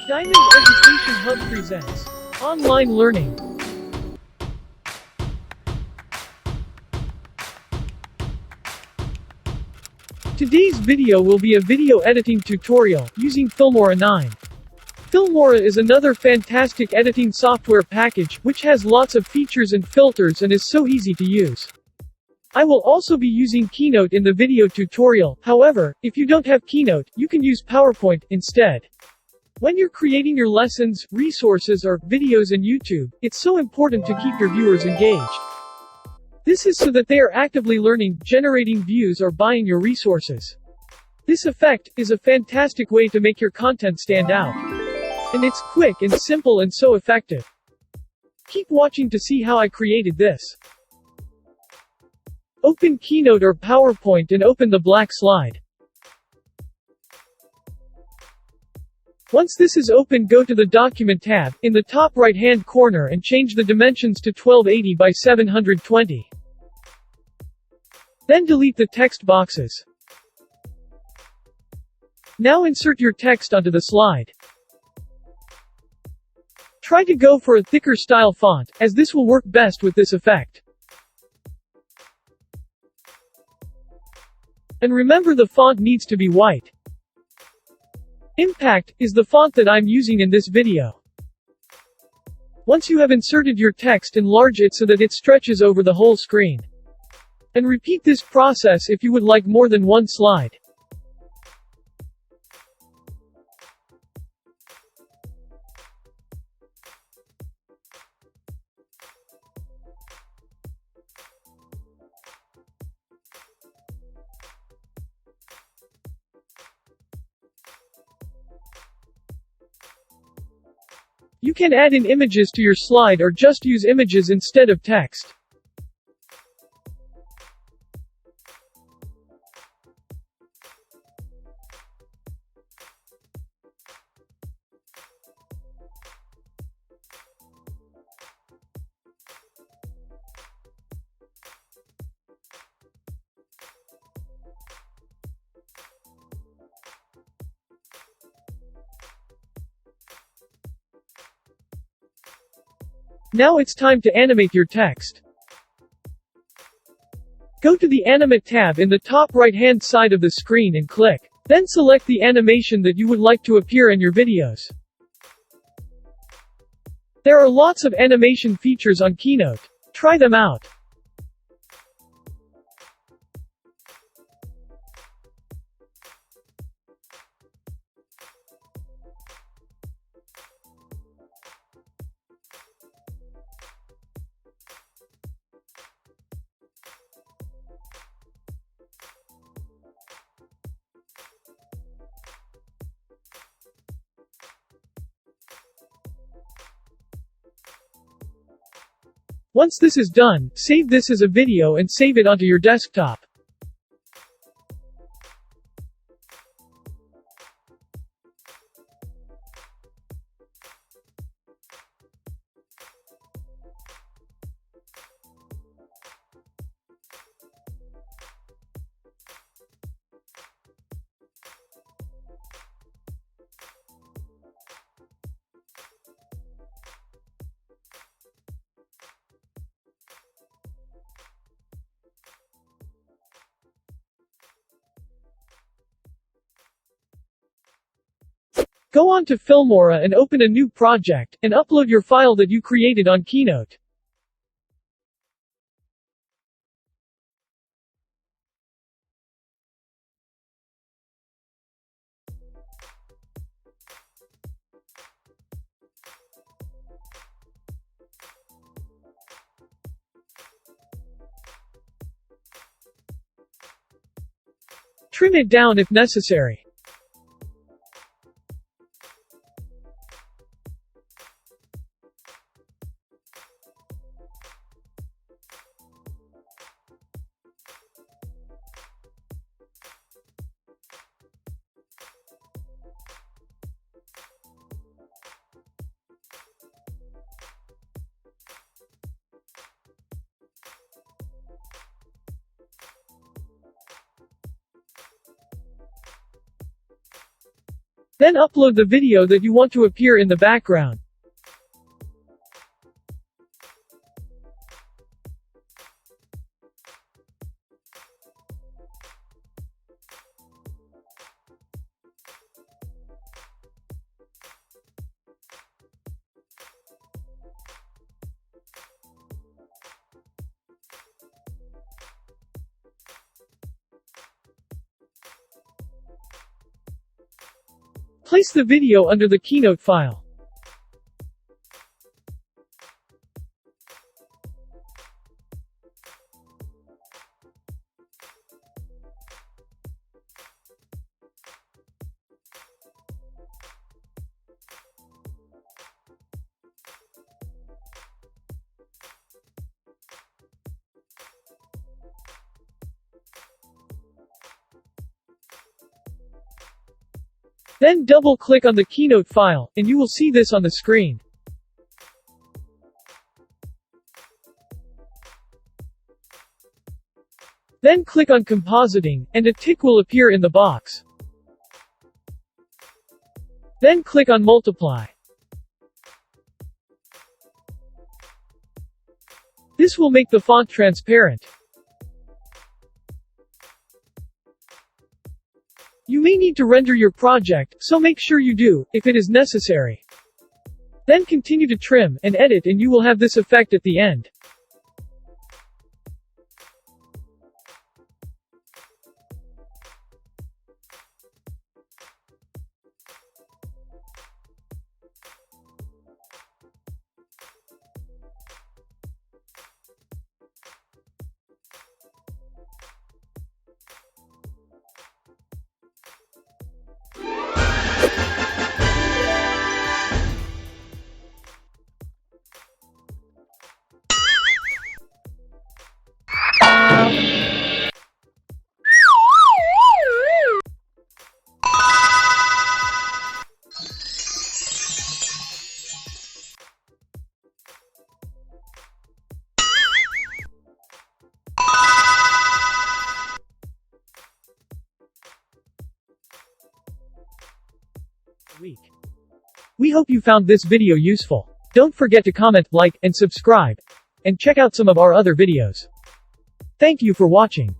Diamond Education Hub presents Online Learning. Today's video will be a video editing tutorial using Filmora 9. Filmora is another fantastic editing software package which has lots of features and filters and is so easy to use. I will also be using Keynote in the video tutorial. However, if you don't have Keynote, you can use PowerPoint instead. When you're creating your lessons, resources, or videos in YouTube, it's so important to keep your viewers engaged. This is so that they are actively learning, generating views, or buying your resources. This effect is a fantastic way to make your content stand out. And it's quick and simple and so effective. Keep watching to see how I created this. Open Keynote or PowerPoint and open the black slide. Once this is open, go to the Document tab in the top right-hand corner and change the dimensions to 1280 by 720. Then delete the text boxes. Now insert your text onto the slide. Try to go for a thicker style font, as this will work best with this effect. And remember, the font needs to be white. Impact is the font that I'm using in this video. Once you have inserted your text, enlarge it so that it stretches over the whole screen. And repeat this process if you would like more than one slide. You can add in images to your slide or just use images instead of text. Now it's time to animate your text. Go to the Animate tab in the top right-hand side of the screen and click. Then select the animation that you would like to appear in your videos. There are lots of animation features on Keynote. Try them out. Once this is done, save this as a video and save it onto your desktop. Go on to Filmora and open a new project, and upload your file that you created on Keynote. Trim it down if necessary. Then upload the video that you want to appear in the background. Place the video under the Keynote file. Then double-click on the Keynote file, and you will see this on the screen. Then click on Compositing, and a tick will appear in the box. Then click on Multiply. This will make the font transparent. You may need to render your project, so make sure you do, if it is necessary. Then continue to trim and edit and you will have this effect at the end. We hope you found this video useful. Don't forget to comment, like, and subscribe. And check out some of our other videos. Thank you for watching.